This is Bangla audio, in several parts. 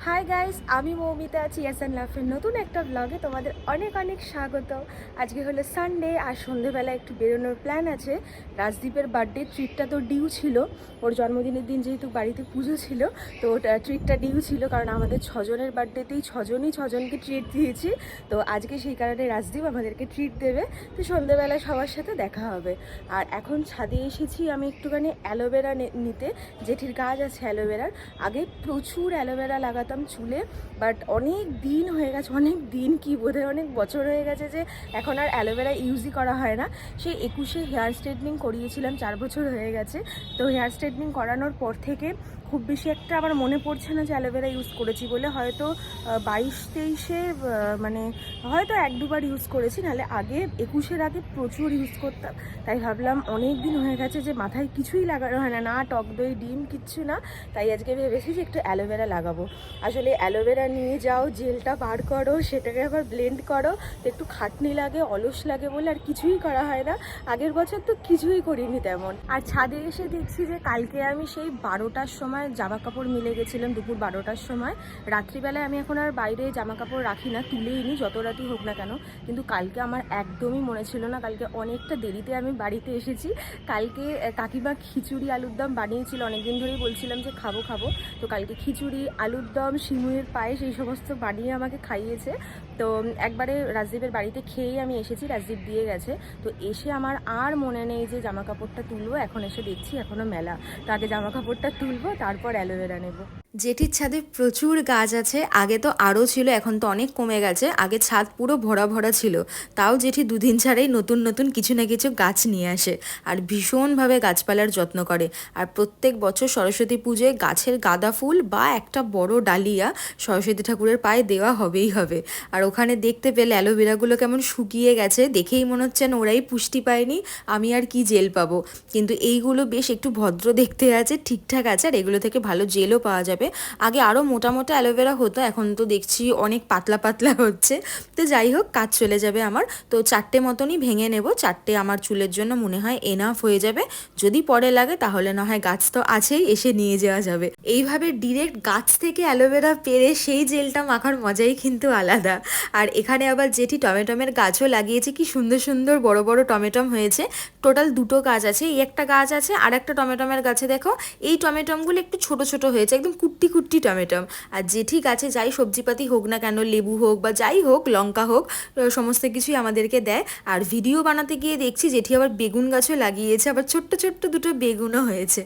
হাই গাইস, আমি মৌমিতা আছি ইয়াসান লাফের নতুন একটা ব্লগে তোমাদের অনেক অনেক স্বাগত। আজকে হলো সানডে আর সন্ধেবেলা একটু বেরোনোর প্ল্যান আছে। রাজদীপের বার্থডে ট্রিটটা তো ডিউ ছিল, ওর জন্মদিনের দিন যেহেতু বাড়িতে পুজো ছিল তো ওটা ট্রিটটা ডিউ ছিল, কারণ আমাদের ছজনের বার্থডেতেই ছজনকে ট্রিট দিয়েছি। তো আজকে সেই কারণে রাজদীপ আমাদেরকে ট্রিট দেবে, তো সন্ধেবেলায় সবার সাথে দেখা হবে। আর এখন ছাদে এসেছি আমি একটুখানি অ্যালোভেরা নিতে। জেঠির গাছ আছে অ্যালোভেরার, আগে প্রচুর অ্যালোভেরা লাগাতাম চুলে, বাট অনেক দিন হয়ে গেছে, অনেক দিন কি বোধহয় অনেক বছর হয়ে গেছে যে এখন আর অ্যালোভেরা ইউজই করা হয় না। সেই 21-এ হেয়ার স্ট্রেটনিং করিয়েছিলাম, 4 বছর হয়ে গেছে। তো হেয়ার স্ট্রেটনিং করানোর পর থেকে খুব বেশি একটা আমার মনে পড়ছে না যে অ্যালোভেরা ইউজ করেছি বলে। হয়তো 22-23-এ মানে হয়তো 1-2বার ইউজ করেছি, নাহলে আগে 21-এর আগে প্রচুর ইউজ করতাম। তাই ভাবলাম অনেক দিন হয়ে গেছে যে মাথায় কিছুই লাগানো হয় না, না টক দই ডিম কিচ্ছু না। তাই আজকে ভেবেছি যে একটু অ্যালোভেরা লাগাবো। আসলে অ্যালোভেরা নিয়ে যাও, জেলটা বার করো, সেটাকে আবার ব্লেন্ড করো, তো একটু খাটনি লাগে, অলস লাগে বলে আর কিছুই করা হয় না। আগের বছর তো কিছুই করিনি তেমন। আর ছাদে এসে দেখছি যে কালকে আমি সেই 12টার সময় জামা কাপড় মিলে গেছিলাম, দুপুর 12টার সময়। রাত্রিবেলায় আমি এখন আর বাইরে জামা কাপড় রাখি না, তুলেই নিই যত রাতই হোক না কেন। কিন্তু কালকে আমার একদমই মনে ছিল না, কালকে অনেকটা দেরিতে আমি বাড়িতে এসেছি। কালকে কাকিমা খিচুড়ি আলুর দম বানিয়েছিল, অনেকদিন ধরেই বলছিলাম যে খাবো খাবো। তো কালকে খিচুড়ি আলুর দম, শিমুয়ের পায়েস, এই সমস্ত বানিয়ে আমাকে খাইয়েছে। তো একবারে রাজদীপের বাড়িতে খেয়েই আমি এসেছি, রাজদীপ দিয়ে গেছে। তো এসে আমার আর মনে নেই যে জামা কাপড়টা তুলবো, এখন এসে দেখছি এখনও মেলা। তো আগে জামা কাপড়টা তুলবো, তারপর অ্যালোভেরা নেবো। জেঠির ছাদে প্রচুর গাছ আছে, আগে তো আরও ছিল, এখন তো অনেক কমে গেছে। আগে ছাদ পুরো ভরা ভরা ছিল, তাও জেঠি দুদিন ছাড়াই নতুন নতুন কিছু না কিছু গাছ নিয়ে আসে আর ভীষণভাবে গাছপালার যত্ন করে। আর প্রত্যেক বছর সরস্বতী পুজোয় গাছের গাঁদা ফুল বা একটা বড় ডালিয়া সরস্বতী ঠাকুরের পায়ে দেওয়া হবেই হবে। আর ওখানে দেখতে পেলে অ্যালোভেরাগুলো কেমন শুকিয়ে গেছে, দেখেই মনে হচ্ছে না ওরাই পুষ্টি পায়নি, আমি আর কি জেল পাবো। কিন্তু এইগুলো বেশ একটু ভদ্র দেখতে আছে, ঠিকঠাক আছে, আর এগুলো থেকে ভালো জেলও পাওয়া যাবে। আগে আরও মোটা মোটা অ্যালোভেরা হতো, এখন তো দেখছি অনেক পাতলা পাতলা হচ্ছে। তো যাই হোক, কাজ চলে যাবে আমার। তো 4টে মতনই ভেঙে নেব, 4টে আমার চুলের জন্য মনে হয় এনাফ হয়ে যাবে। যদি পরে লাগে তাহলে না হয় গাছ তো আছেই, এসে নিয়ে যাওয়া যাবে। এইভাবে ডিরেক্ট গাছ থেকে অ্যালোভেরা পেরে সেই জেলটা মাখার মজাই কিন্তু আলাদা। আর এখানে আবার জেঠি টমেটমের গাছও লাগিয়েছে, কি সুন্দর সুন্দর বড় বড় টমেটম হয়েছে। টোটাল 2টো গাছ আছে, এই একটা গাছ আছে, আর একটা টমেটমের গাছে দেখো এই টমেটমগুলো একটু ছোট ছোট হয়েছে, একদম কুট্টি কুট্টি টমেটম। আর জেঠি গাছে যাই সবজিপাতি হোক না কেন, লেবু হোক বা যাই হোক, লঙ্কা হোক, সমস্ত কিছুই আমাদেরকে দেয়। আর ভিডিও বানাতে গিয়ে দেখছি জেঠি আবার বেগুন গাছও লাগিয়েছে, আবার ছোট্ট ছোট্ট 2টো বেগুনও হয়েছে।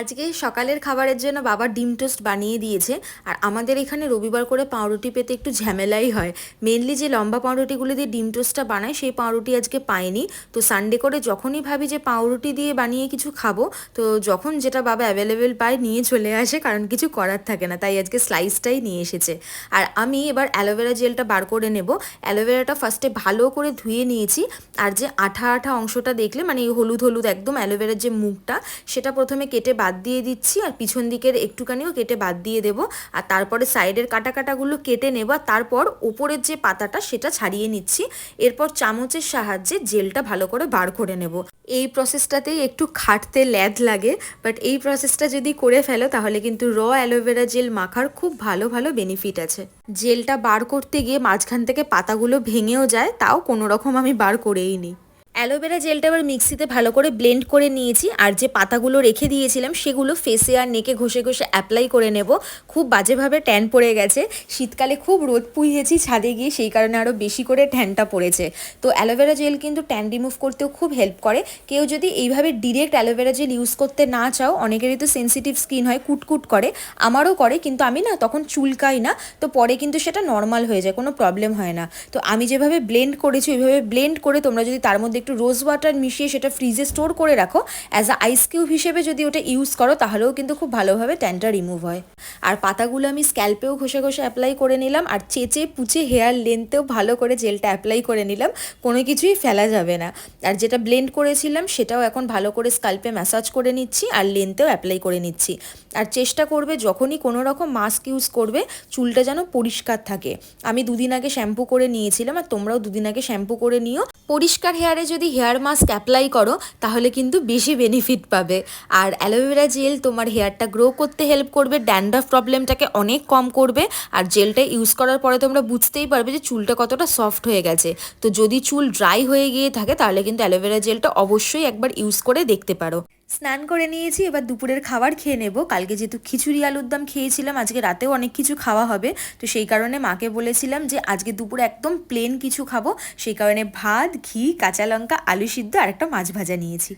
আজকে সকালের খাবারের জন্য বাবা ডিম টোস্ট বানিয়ে দিয়েছে। আর আমাদের এখানে রবিবার করে পাউরুটি পেতে একটু ঝামেলাই হয়। মেনলি যে লম্বা পাউরুটিগুলো দিয়ে ডিম টোস্টটা বানায় সেই পাউরুটি আজকে পাইনি। তো সানডে করে যখনই ভাবি যে পাউরুটি দিয়ে বানিয়ে কিছু খাবো, তো যখন যেটা বাবা অ্যাভেলেবেল পায় নিয়ে চলে আসে, কারণ কিছু করার থাকে না। তাই আজকে স্লাইসটাই নিয়ে এসেছে। আর আমি এবার অ্যালোভেরা জেলটা বার করে নেব। অ্যালোভেরাটা ফার্স্টে ভালো করে ধুয়ে নিয়েছি। আর যে আঠা আঠা অংশটা দেখলে, মানে এই হলুদ হলুদ একদম অ্যালোভেরার যে মুখটা, সেটা প্রথমে কেটে বাদ দিয়ে দিচ্ছি, আর পিছন দিকের একটুখানিও কেটে বাদ দিয়ে দেব। আর তারপরে সাইডের কাটা কাটাগুলো কেটে নেব, তারপর ওপরের যে পাতাটা সেটা ছাড়িয়ে নিচ্ছি। এরপর চামচের সাহায্যে জেলটা ভালো করে বার করে নেব। এই প্রসেসটাতেই একটু খাটতে ল্যাদ লাগে, বাট এই প্রসেসটা যদি করে ফেলো তাহলে কিন্তু র অ্যালোভেরা জেল মাখার খুব ভালো ভালো বেনিফিট আছে। জেলটা বার করতে গিয়ে মাঝখান থেকে পাতাগুলো ভেঙেও যায়, তাও কোনো রকম আমি বার করেই নিই। অ্যালোভেরা জেলটা এবার মিক্সিতে ভালো করে ব্লেন্ড করে নিয়েছি। আর যে পাতাগুলো রেখে দিয়েছিলাম সেগুলো ফেসে আর নেকে ঘষে ঘষে অ্যাপ্লাই করে নেব। খুব বাজেভাবে ট্যান পড়ে গেছে, শীতকালে খুব রোদ পুইয়েছি ছাদে গিয়ে, সেই কারণে আরও বেশি করে ট্যানটা পড়েছে। তো অ্যালোভেরা জেল কিন্তু ট্যান রিমুভ করতেও খুব হেল্প করে। কেউ যদি এইভাবে ডিরেক্ট অ্যালোভেরা জেল ইউজ করতে না চাও, অনেকেরই তো সেন্সিটিভ স্কিন হয়, কুটকুট করে, আমারও করে, কিন্তু আমি না তখন চুলকাই না, তো পরে কিন্তু সেটা নর্মাল হয়ে যায়, কোনো প্রবলেম হয় না। তো আমি যেভাবে ব্লেন্ড করেছি ওইভাবে ব্লেন্ড করে তোমরা যদি তার মধ্যে একটু রোজ ওয়াটার মিশিয়ে সেটা ফ্রিজে স্টোর করে রাখো, অ্যাজ আ আইস কিউব হিসেবে যদি ওটা ইউজ করো, তাহলেও কিন্তু খুব ভালোভাবে ট্যানটা রিমুভ হয়। আর পাতাগুলো আমি স্ক্যাল্পেও ঘষে ঘষে অ্যাপ্লাই করে নিলাম, আর চেঁচে পুচে হেয়ার লেন্থেও ভালো করে জেলটা অ্যাপ্লাই করে নিলাম, কোনো কিছুই ফেলা যাবে না। আর যেটা ব্লেন্ড করেছিলাম সেটাও এখন ভালো করে স্ক্যাল্পে ম্যাসাজ করে নিচ্ছি, আর লেন্থেও অ্যাপ্লাই করে নিচ্ছি। আর চেষ্টা করবে যখনই কোনো রকম মাস্ক ইউজ করবে, চুলটা যেন পরিষ্কার থাকে। আমি 2 দিন আগে শ্যাম্পু করে নিয়েছিলাম, আর তোমরাও 2 দিন আগে শ্যাম্পু করে নিও। পরিষ্কার হেয়ারে যদি হেয়ার মাস্ক অ্যাপ্লাই করো তাহলে কিন্তু বেশি বেনিফিট পাবে। আর অ্যালোভেরা জেল তোমার হেয়ারটা গ্রো করতে হেল্প করবে, ড্যান্ড্রাফ প্রবলেমটাকে অনেক কম করবে। আর জেলটা ইউজ করার পরে তোমরা বুঝতেই পারবে যে চুলটা কতটা সফট হয়ে গেছে। তো যদি চুল ড্রাই হয়ে গিয়ে থাকে তাহলে কিন্তু অ্যালোভেরা জেলটা অবশ্যই একবার ইউজ করে দেখতে পারো। স্নান করে নিয়েছি, এবার দুপুরের খাবার খেয়ে নেব। কালকে যেহেতু খিচুড়ি আলুর দম খেয়েছিলাম, আজকে রাতেও অনেক কিছু খাওয়া হবে, তো সেই কারণে মাকে বলেছিলাম যে আজকে দুপুরে একদম প্লেন কিছু খাবো। সেই কারণে ভাত, ঘি, কাঁচা লঙ্কা, আলু সিদ্ধ আর একটা মাছ ভাজা নিয়েছি।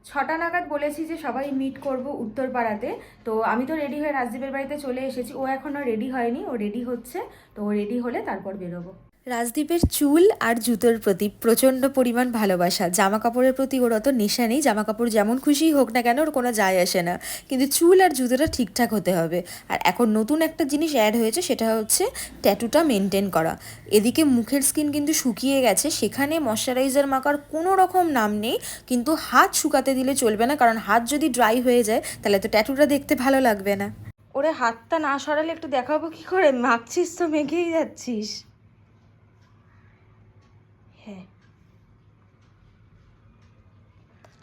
6টা নাগাদ বলেছি যে সবাই মিট করব উত্তরপাড়াতে। তো আমি তো রেডি হয়ে রাজদীপের বাড়িতে চলে এসেছি, ও এখনও রেডি হয়নি, ও রেডি হচ্ছে। তো ও রেডি হলে তারপর বেরোবো। রাজদীপের চুল আর জুতোর প্রতি প্রচণ্ড পরিমাণ ভালোবাসা। জামা কাপড়ের প্রতি ওর অত নেশা নেই, জামা কাপড় যেমন খুশি হোক না কেন ওর কোনো যায় আসে না, কিন্তু চুল আর জুতোটা ঠিকঠাক হতে হবে। আর এখন নতুন একটা জিনিস অ্যাড হয়েছে, সেটা হচ্ছে ট্যাটুটা মেনটেন করা। এদিকে মুখের স্কিন কিন্তু শুকিয়ে গেছে, সেখানে ময়শ্চারাইজার মাখার কোনো রকম নাম নেই, কিন্তু হাত শুকাতে দিলে চলবে না, কারণ হাত যদি ড্রাই হয়ে যায় তাহলে তো ট্যাটুটা দেখতে ভালো লাগবে না। ওরে হাতটা না সরালে একটু দেখাবো কি করে, মাখছিস তো মেখেই যাচ্ছিস। হ্যাঁ,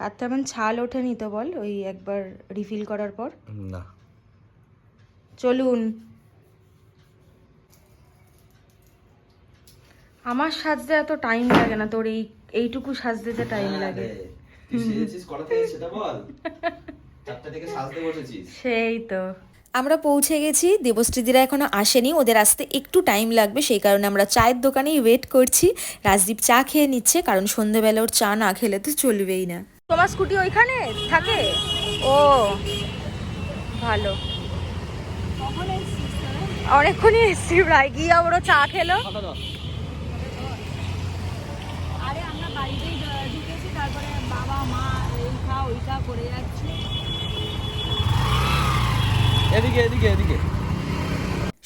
আর তেমন ছাল ওঠেনি তো বল ওই একবার রিফিল করার পর? না। চলুন। আমার সাজতে এত টাইম লাগে না, তোর এইটুকু সাজতে যে টাইম লাগে। তুই সেজেছিস কটা থেকে সেটা বল। 4টা থেকে সাজতে বসেছিস। সেই তো। আমরা পৌঁছে গেছি, দেবশ্রীদিরা এখনো আসেনি, ওদের আসতে একটু টাইম লাগবে, সেই কারণে আমরা চায়ের দোকানেই ওয়েট করছি। রাজদীপ চা খেয়ে নিচ্ছে, কারণ সন্ধ্যেবেলা ওর চা না খেলে তো চলবেই না। তোমার স্কুটি ওইখানে থাকে? ও ভালো, অনেকক্ষণই এসছি প্রায়, গিয়ে আবারও চা খেলো। আরে আমরা বাড়িতেই ঢুকেছি, তারপরে বাবা মা এই খা ওই খা করে যাচ্ছে। এদিকে এদিকে এদিকে।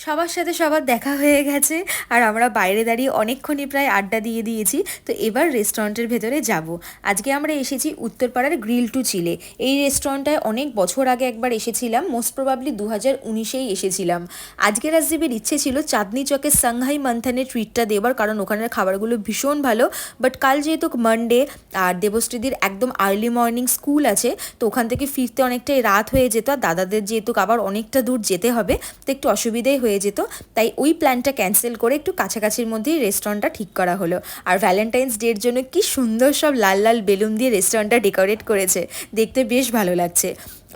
সবার সাথে সবার দেখা হয়ে গেছে, আর আমরা বাইরে দাঁড়িয়ে অনেকক্ষণই প্রায় আড্ডা দিয়ে দিয়েছি। তো এবার রেস্টুরেন্টের ভেতরে যাব। আজকে আমরা এসেছি উত্তরপাড়ার গ্রিল টু চিলে। এই রেস্টুরেন্টটায় অনেক বছর আগে একবার এসেছিলাম, মোস্ট প্রবাবলি 2019-এই এসেছিলাম। আজকে রাজদীপের ইচ্ছে ছিল চাঁদনি চকের সাংহাই মান্থানের ট্রিটটা দেবার, কারণ ওখানের খাবারগুলো ভীষণ ভালো। বাট কাল যেহেতু মানডে আর দেবশ্রীদির একদম আর্লি মর্নিং স্কুল আছে, তো ওখান থেকে ফিরতে অনেকটাই রাত হয়ে যেত, আর দাদাদের যেহেতু আবার অনেকটা দূর যেতে হবে, তো একটু অসুবিধাই হয়ে যেত। তাই ওই প্ল্যানটা ক্যান্সেল করে একটু কাছাকাছির মধ্যেই রেস্টুরেন্টটা ঠিক করা হলো। আর ভ্যালেন্টাইন্স ডের জন্য কি সুন্দর সব লাল লাল বেলুন দিয়ে রেস্টুরেন্টটা ডেকোরেট করেছে, দেখতে বেশ ভালো লাগছে।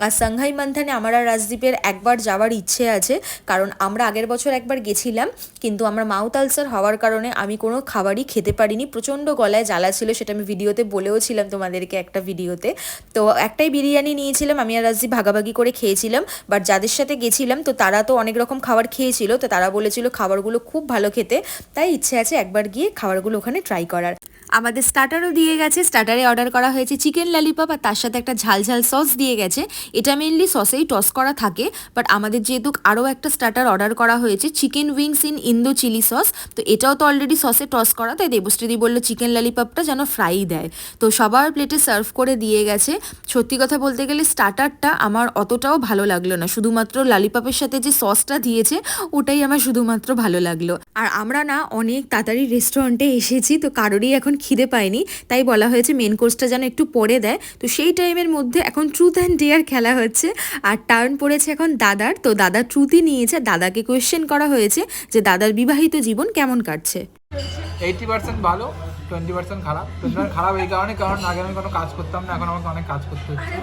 আর সাংহাই মান্থানে আমার আর রাজদীপের একবার যাওয়ার ইচ্ছে আছে, কারণ আমরা আগের বছর একবার গেছিলাম, কিন্তু আমার মাউথ আলসার হওয়ার কারণে আমি কোনো খাবারই খেতে পারিনি, প্রচণ্ড গলায় জ্বালা ছিল, সেটা আমি ভিডিওতে বলেও ছিলাম তোমাদেরকে একটা ভিডিওতে। তো একটাই বিরিয়ানি নিয়েছিলাম, আমি আর রাজদীপ ভাগাভাগি করে খেয়েছিলাম। বাট যাদের সাথে গেছিলাম তো তারা তো অনেক রকম খাবার খেয়েছিল, তো তারা বলেছিল খাবারগুলো খুব ভালো খেতে, তাই ইচ্ছে আছে একবার গিয়ে খাবারগুলো ওখানে ট্রাই করার। আমাদের স্টার্টারও দিয়ে গেছে, স্টার্টারে অর্ডার করা হয়েছে চিকেন ললিপপ, আর তার সাথে একটা ঝাল ঝাল সস দিয়ে গেছে। এটা মেনলি সসেই টস করা থাকে, বাট আমাদের যেহেতু আরও একটা স্টার্টার অর্ডার করা হয়েছে chicken wings in Indo chilli sauce, তো এটাও তো অলরেডি সসে টস করা, তাই দেবশ্রীদি বললো চিকেন ললিপপটা যেন ফ্রাই দেয়। তো সবার প্লেটে সার্ভ করে দিয়ে গেছে। সত্যি কথা বলতে গেলে স্টার্টারটা আমার অতটাও ভালো লাগলো না, শুধুমাত্র ললিপপের সাথে যে সসটা দিয়েছে ওটাই আমার শুধুমাত্র ভালো লাগলো। আর আমরা না অনেক তাড়াতাড়ি রেস্টুরেন্টে এসেছি, তো কারোরই এখন খিদে পায়নি, তাই বলা হয়েছে মেন কোর্সটা যেন একটু পরে দেয়। তো সেই টাইমের মধ্যে এখন ট্রুথ অ্যান্ড ডেয়ার খেলা হচ্ছে, আর টার্ন পড়েছে এখন দাদার। তো দাদা ট্রুথই নিয়েছে, দাদাকে কোয়েশ্চেন করা হয়েছে যে দাদার বিবাহিত জীবন কেমন কাটছে। 80% ভালো, 20% খারাপ। 20% খারাপ এই কারণে, কারণ আগে আমি কোনো কাজ করতাম না, এখন আমাকে অনেক কাজ করতে হচ্ছে।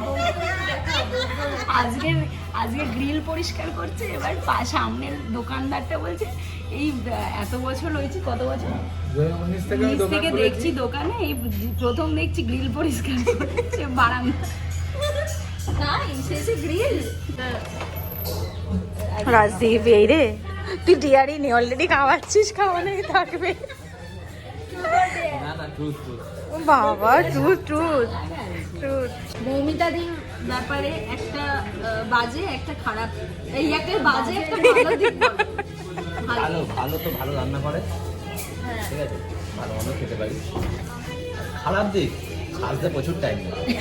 আজকে গ্রিল পরিষ্কার করছে, এবার সামনের দোকানদারটা বলছে এই এত বছর হয়েছে, কত বছর 2019 থেকে আমি নিচ দোকান থেকে করেছি। দেখছি দোকানে, এই প্রথম দেখছি গ্রিল পরিষ্কার করছে বারান্দা। তাই শেষে গ্রিল। রাজদীপ এই রে, তুই ডিয়ারি নি অলরেডি খাওয়াচ্ছিস, খাওয়ানোই থাকবে। না না, ট্রুথ ট্রুথ। বাবা ট্রুথ ট্রুথ ট্রুথ। মৌমিতাদির ব্যাপারে একটা বাজে একটা খারাপ, এই একটা বাজে একটা ভালো দিক বলো। ভালো ভালো তো ভালো রান্না করে, ঠিক আছে, ভালো মন্দ খেতে পারি। খারাপ দিক, সাজতে প্রচুর টাইম লাগে।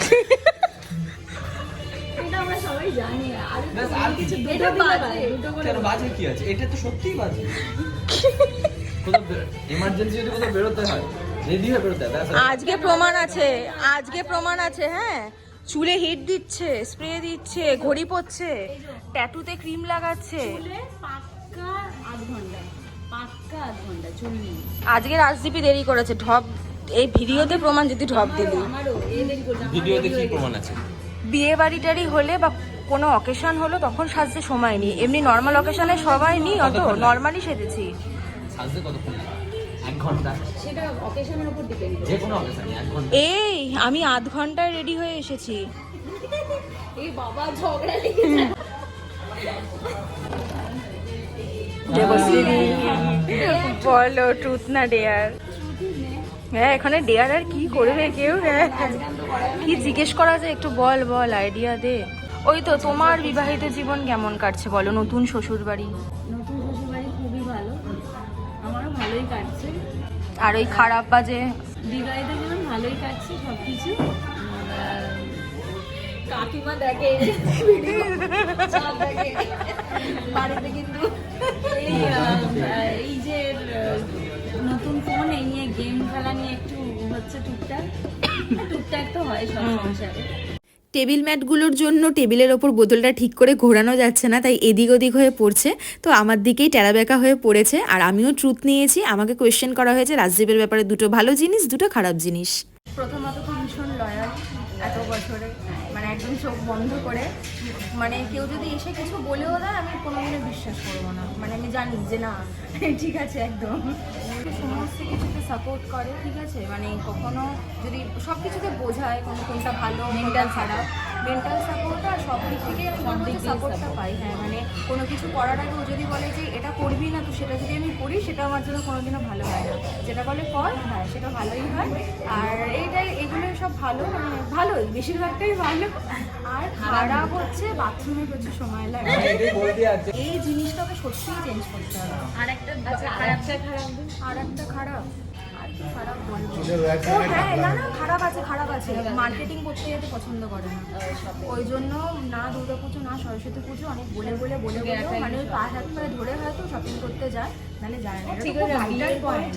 এটা আমরা সবাই জানি। ব্যাস, আর কিছু এটা বাজে, দুটো করে কেন বাজে কি আছে? এটা তো সত্যিই বাজে। কোথাও এমার্জেন্সি যদি কোথাও বেরোতে হয় রেডি হয়ে বেরোতে হবে। আজকে প্রমাণ আছে হ্যাঁ, চুলে হিট দিচ্ছে, স্প্রে দিচ্ছে, ঘড়ি পরছে, ট্যাটুতে ক্রিম লাগাচ্ছে। পাক্কা আধ ঘন্টা চুলনি। আজকে রাজদীপই দেরি করেছে, ঢপ এই ভিডিওতে প্রমাণ যদি ঢপ দিলি। আমারও এই দেরি করলাম। ভিডিওতে কি প্রমাণ আছে? বিয়ে বাড়ি টাড়ি হলে বা কোনো অকেশন হলো তখন সাজতে সময় নেই, এমনি নর্মাল অকেশনে সবাই নেই, অত নর্মালি সেজেছি। সাজতে কতক্ষণ লাগে? 1 ঘন্টা। সেটা অকেশনের উপর ডিপেন্ড করে। যে কোনো অকেশনে 1 ঘন্টা। এই আমি আধ ঘন্টায় রেডি হয়ে এসেছি। এই বাবা ঝগড়া লেগে যায়। দেবশ্রী বলো ট্রুথ না ডেয়ার? হ্যাঁ এখানে ডেয়ার আর কি করবে কেউ? হ্যাঁ কি জিজ্ঞেস করা যায়, একটু বল আইডিয়া দে। ওই তো তোমার বিবাহিত জীবন কেমন কাটছে বলো, নতুন শ্বশুর বাড়ি? নতুন শ্বশুরবাড়ি খুবই ভালো, আমারও ভালোই কাটছে। আর ওই খারাপ বাজে বিবাহিত জীবন ভালোই কাটছে সবকিছু। কাকিমা দেখে সব দেখে বাড়িতে, কিন্তু এই যে নতুন ফোন এই নিয়ে গেম খেলা নিয়ে একটু হচ্ছে টুকটাক তো হয় সব সংসারে। টেবিল ম্যাটগুলোর জন্য টেবিলের ওপর বোতলটা ঠিক করে ঘোরানো যাচ্ছে না, তাই এদিক ওদিক হয়ে পড়ছে, তো আমার দিকেই টেরাবেকা হয়ে পড়েছে। আর আমিও ট্রুথ নিয়েছি, আমাকে কোয়েশ্চেন করা হয়েছে রাজদীপের ব্যাপারে, দুটো ভালো জিনিস দুটো খারাপ জিনিস। প্রথমত তো ভীষণ লয়াল এত বছরে, মানে একদম চোখ বন্ধ করে, মানে কেউ যদি এসে কিছু বলেও দেয় আমি কোনোদিনও বিশ্বাস করবো না, মানে আমি জানি যে না ঠিক আছে একদম। সমস্ত কিছুতে সাপোর্ট করে, ঠিক আছে, মানে কখনো যদি সব কিছুতে বোঝায় কোনটা ভালো মেন্টাল খারাপ, মেন্টাল সাপোর্ট আর সব দিক থেকে আমি বলবো যে সাপোর্টটা পাই। হ্যাঁ মানে কোনো কিছু করার আগে ও যদি বলে যে এটা করবি না, তো সেটা যদি আমি করি সেটা আমার জন্য কোনোদিনও ভালো হয় না, যেটা বলে কর হ্যাঁ সেটা ভালোই হয়। আর এগুলো সব ভালো, মানে ভালোই বেশিরভাগটাই ভালো। আর খারাপ হচ্ছে বাথরুমে প্রচুর সময় লাগে, এই জিনিসটাকে সত্যিই চেঞ্জ করতে হবে। আর একটা খারাপ আর কি খারাপ বলবো? ও হ্যাঁ না খারাপ আছে, মার্কেটিং করতে যেতে পছন্দ করে না, ওই জন্য না দুর্গা পুজো না সরস্বতী পুজো অনেক বলে মানে ওই হাত পায়ে ধরে হয়তো শপিং করতে যায়, নাহলে যায় না। এটা খুব ভাইটাল পয়েন্ট,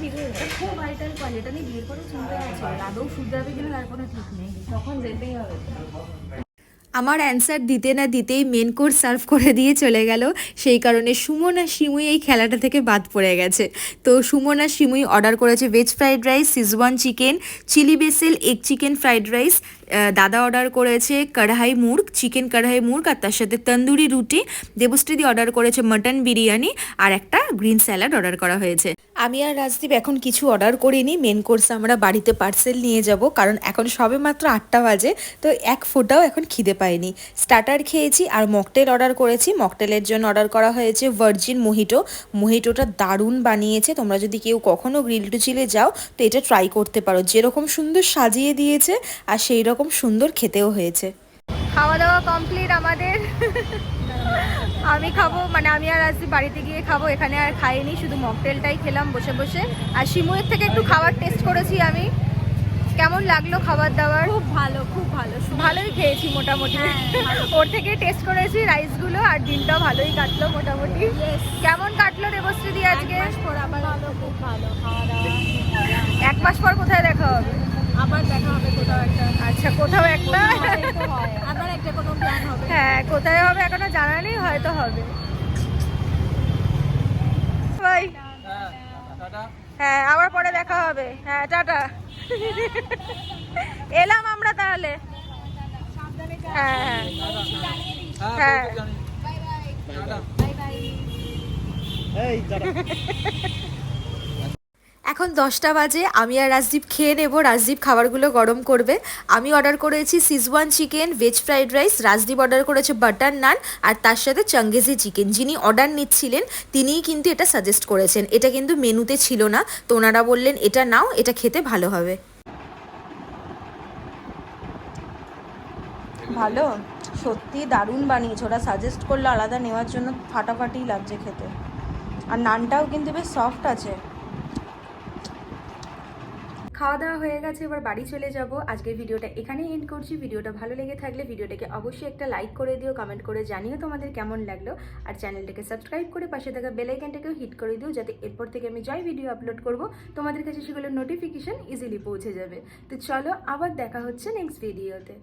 খুব ভাইটাল পয়েন্ট, এটা নিয়ে বিয়ের পরে চিন্তা আছে, আদৌ শুধরাবে কিনা তার কোনো ঠিক নেই, তখন যেতেই হবে। আমার অ্যান্সার দিতে না দিতেই মেন কোর্স সার্ভ করে দিয়ে চলে গেল, সেই কারণে সুমন আর শিমুই এই খেলাটা থেকে বাদ পড়ে গেছে। তো সুমন আর শিমুই অর্ডার করেছে veg fried rice, Schezwan chicken, chilli basil egg chicken fried rice, দাদা অর্ডার করেছে কড়াই মুর্গ, চিকেন কড়াই মুর্গ আর তার সাথে তন্দুরি রুটি, দেবশ্রীদি অর্ডার করেছে মাটন বিরিয়ানি আর একটা গ্রিন স্যালাড অর্ডার করা হয়েছে। আমি আর রাজদীপ এখন কিছু অর্ডার করিনি, মেন কোর্স আমরা বাড়িতে পার্সেল নিয়ে যাব, কারণ এখন সবে মাত্র 8টা বাজে, তো এক ফোঁটাও এখন খিদে পাইনি। স্টার্টার খেয়েছি আর মকটেল অর্ডার করেছি, মকটেলের জন্য অর্ডার করা হয়েছে ভার্জিন মোহিটোটা দারুণ বানিয়েছে, তোমরা যদি কেউ কখনও গ্রিল টু চিলে যাও তো এটা ট্রাই করতে পারো, যেরকম সুন্দর সাজিয়ে দিয়েছে আর সেই রকম সুন্দর খেতেও হয়েছে। খাওয়া দাওয়া কমপ্লিট আমাদের, আমি খাবো, মানে আমি আর আজকে বাড়িতে গিয়ে খাবো, এখানে আর খাইনি, শুধু মকটেলটাই খেলাম বসে বসে। আর শিমুয়ের থেকে একটু খাবার টেস্ট করেছি আমি, কেমন লাগলো খাবার দাবার? খুব ভালো, ভালোই খেয়েছি মোটামুটি, ওর থেকে টেস্ট করেছি রাইসগুলো, আর দিনটাও ভালোই কাটলো মোটামুটি। কেমন কাটলো দেবশ্রীদি আজকে? খুব ভালো খাওয়া দাওয়া। 1 মাস পর কোথায় দেখা হবে? আবার দেখা হবে কোথাও একটা। আচ্ছা কোথাও একটা, আবার একটা কোনো প্ল্যান হবে। হ্যাঁ কোথায় হবে এখনো জানা নেই, হয়তো হবে। বাই। হ্যাঁ আবার পরে দেখা হবে, হ্যাঁ টাটা। এলাম আমরা তাহলে, হ্যাঁ হ্যাঁ এখন 10টা বাজে, আমি আর রাজদীপ খেয়ে নেব, রাজদীপ খাবারগুলো গরম করবে। আমি অর্ডার করেছি Schezwan chicken, veg fried rice, Rajdeep order করেছে বাটার নান আর তার সাথে চাঙ্গেজি চিকেন। যিনি অর্ডার নিচ্ছিলেন তিনিই কিন্তু এটা সাজেস্ট করেছেন, এটা কিন্তু মেনুতে ছিল না, তো ওনারা বললেন এটা নাও, এটা খেতে ভালো হবে। ভালো, সত্যি দারুণ বানিয়েছে, ওরা সাজেস্ট করলো আলাদা নেওয়ার জন্য, ফাটাফাটি লাগছে খেতে, আর নানটাও কিন্তু বেশ সফট আছে। খাওয়া দাওয়া হয়ে গেছে, এবার বাড়ি চলে যাব। আজকের ভিডিওটা এখানেই এন্ড করছি। ভিডিওটা ভালো লেগে থাকলে ভিডিওটাকে অবশ্যই একটা লাইক করে দিও, কমেন্ট করে জানিও তোমাদের কেমন লাগলো। আর চ্যানেলটাকে সাবস্ক্রাইব করে পাশে থাকা বেল আইকনটাকেও হিট করে দিও, যাতে এরপর থেকে আমি যাই ভিডিও আপলোড করব তোমাদের কাছে সেগুলোর নোটিফিকেশন ইজিলি পৌঁছে যাবে। তো চলো, আবার দেখা হচ্ছে নেক্সট ভিডিওতে।